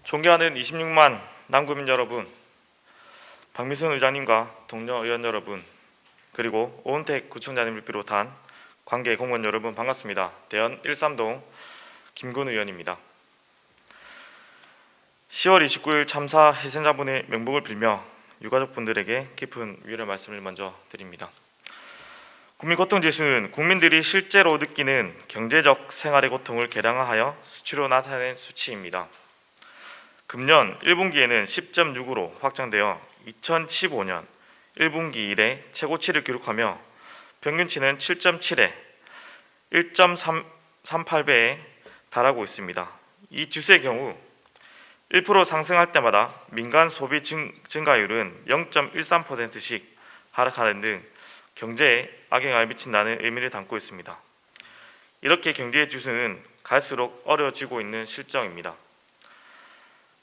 존경하는 26만 남구민 여러분, 박미순 의장님과 동료 의원 여러분, 그리고 오은택 구청장님을 비롯한 관계 공무원 여러분 반갑습니다. 대연 13동 김군 의원입니다. 10월 29일 참사 희생자분의 명복을 빌며 유가족분들에게 깊은 위로의 말씀을 먼저 드립니다. 국민고통지수는 국민들이 실제로 느끼는 경제적 생활의 고통을 계량화하여 수치로 나타낸 수치입니다. 금년 1분기에는 10.6으로 확정되어 2015년 1분기 이래 최고치를 기록하며 평균치는 7.7에 1.38배에 달하고 있습니다. 이 지수의 경우 1% 상승할 때마다 민간 소비 증가율은 0.13%씩 하락하는 등 경제에 악영향을 미친다는 의미를 담고 있습니다. 이렇게 경제의 지수는 갈수록 어려워지고 있는 실정입니다.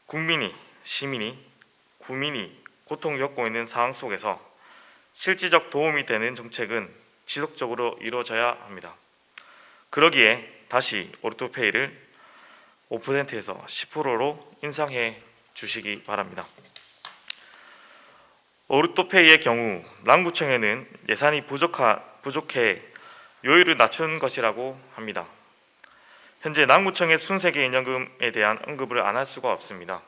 국민이, 시민이, 구민이 고통을 겪고 있는 상황 속에서 실질적 도움이 되는 정책은 지속적으로 이루어져야 합니다. 그러기에 다시 오르토페이를 5%에서 10%로 인상해 주시기 바랍니다. 오르토페이의 경우 남구청에는 예산이 부족해 요율을 낮춘 것이라고 합니다. 현재 남구청의 순세계 인연금에 대한 언급을 안 할 수가 없습니다.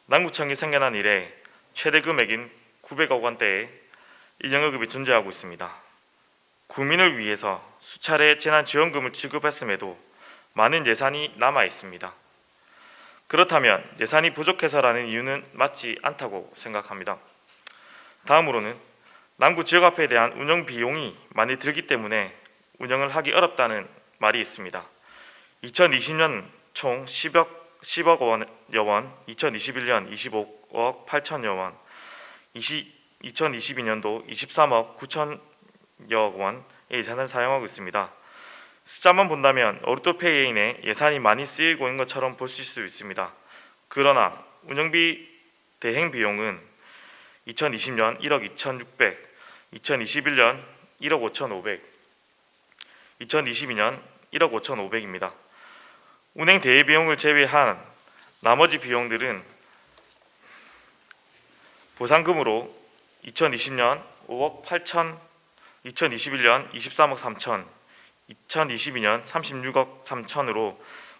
남구청이 생겨난 이래 최대 금액인 900억 원대의 인연금이 존재하고 있습니다. 구민을 위해서 수차례 재난지원금을 지급했음에도 많은 예산이 남아 있습니다. 그렇다면 예산이 부족해서라는 이유는 맞지 않다고 생각합니다. 다음으로는 남구 지역화폐에 대한 운영 비용이 많이 들기 때문에 운영을 하기 어렵다는 말이 있습니다. 2020년 총 10억 원여 원, 2021년 25억 8천여 원, 2022년도 23억 9천여 원의 예산을 사용하고 있습니다. 숫자만 본다면 오르토페이에 인해 예산이 많이 쓰이고 있는 것처럼 보실 수 있습니다. 그러나 운영비 대행 비용은 2020년 1억 2,600, 2021년 1억 5,500, 2022년 1억 5,500입니다. 운행 대회 비용을 제외한 나머지 비용들은 보상금으로 2020년 5억 8천, 2021년 23억 3천, 2022년 36억 3천으로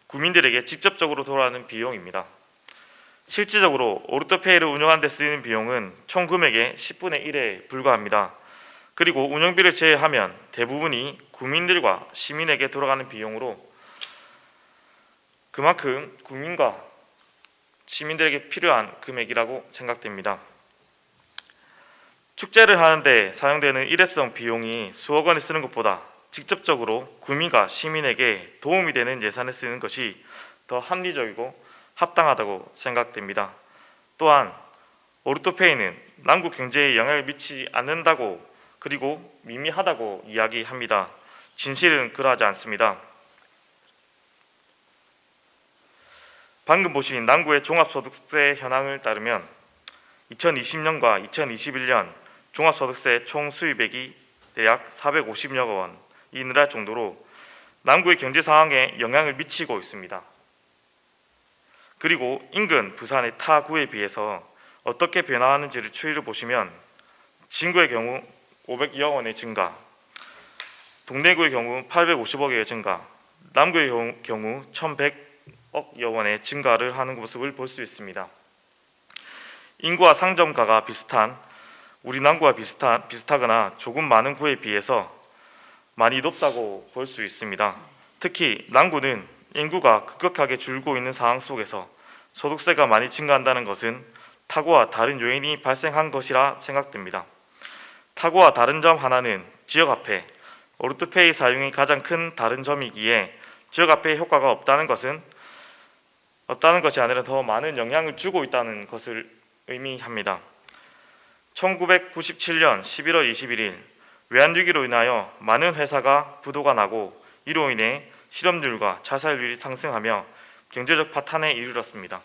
구민들에게 직접적으로 돌아가는 비용입니다. 실질적으로 오르토페이를 운영하는 데 쓰이는 비용은 총 금액의 10분의 1에 불과합니다. 그리고 운영비를 제외하면 대부분이 구민들과 시민에게 돌아가는 비용으로 그만큼 국민과 시민들에게 필요한 금액이라고 생각됩니다. 축제를 하는데 사용되는 일회성 비용이 수억 원을 쓰는 것보다 직접적으로 구민과 시민에게 도움이 되는 예산을 쓰는 것이 더 합리적이고 합당하다고 생각됩니다. 또한 오르토페이는 남구 경제에 영향을 미치지 않는다고 그리고 미미하다고 이야기합니다. 진실은 그러하지 않습니다. 방금 보신 남구의 종합소득세 현황을 따르면 2020년과 2021년 종합소득세 총 수입액이 대략 450여 원이 늘할 정도로 남구의 경제 상황에 영향을 미치고 있습니다. 그리고 인근 부산의 타 구에 비해서 어떻게 변화하는지를 추이를 보시면 진구의 경우 500여 원의 증가, 동래구의 경우 850억의 증가, 남구의 경우 1100억여 원의 증가를 하는 모습을 볼 수 있습니다. 인구와 상점가가 비슷한 우리 남구와 비슷하거나 조금 많은 구에 비해서 많이 높다고 볼 수 있습니다. 특히 남구는 인구가 급격하게 줄고 있는 상황 속에서 소득세가 많이 증가한다는 것은 타구와 다른 요인이 발생한 것이라 생각됩니다. 타구와 다른 점 하나는 지역화폐, 오르토페이 사용이 가장 큰 다른 점이기에 지역화폐의 효과가 없다는 것이 아니라 더 많은 영향을 주고 있다는 것을 의미합니다. 1997년 11월 21일 외환위기로 인하여 많은 회사가 부도가 나고 이로 인해 실업률과 자살률이 상승하며 경제적 파탄에 이르렀습니다.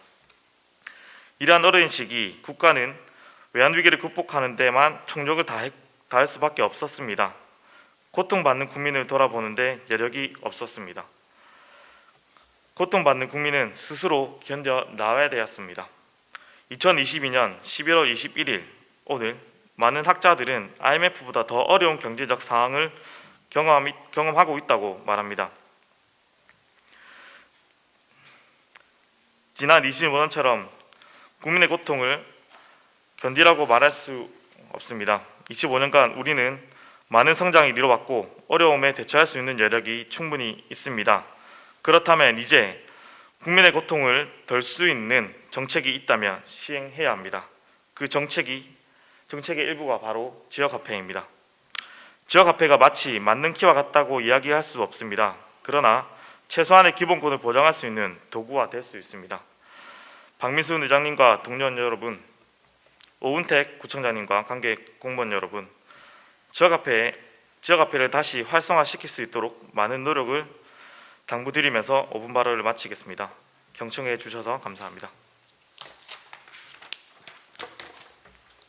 이러한 어려운 시기 국가는 외환위기를 극복하는 데만 총력을 다할 수밖에 없었습니다. 고통받는 국민을 돌아보는데 여력이 없었습니다. 고통받는 국민은 스스로 견뎌 나와야 되었습니다. 2022년 11월 21일 오늘 많은 학자들은 IMF보다 더 어려운 경제적 상황을 경험하고 있다고 말합니다. 지난 25년처럼 국민의 고통을 견디라고 말할 수 없습니다. 25년간 우리는 많은 성장을 이뤄왔고 어려움에 대처할 수 있는 여력이 충분히 있습니다. 그렇다면 이제 국민의 고통을 덜 수 있는 정책이 있다면 시행해야 합니다. 그 정책의 일부가 바로 지역화폐입니다. 지역화폐가 마치 맞는 키와 같다고 이야기할 수 없습니다. 그러나 최소한의 기본권을 보장할 수 있는 도구가 될 수 있습니다. 박민순 의장님과 동료원 여러분, 오은택 구청장님과 관계 공무원 여러분, 지역화폐를 다시 활성화시킬 수 있도록 많은 노력을 당부드리면서 5분 발언을 마치겠습니다. 경청해 주셔서 감사합니다.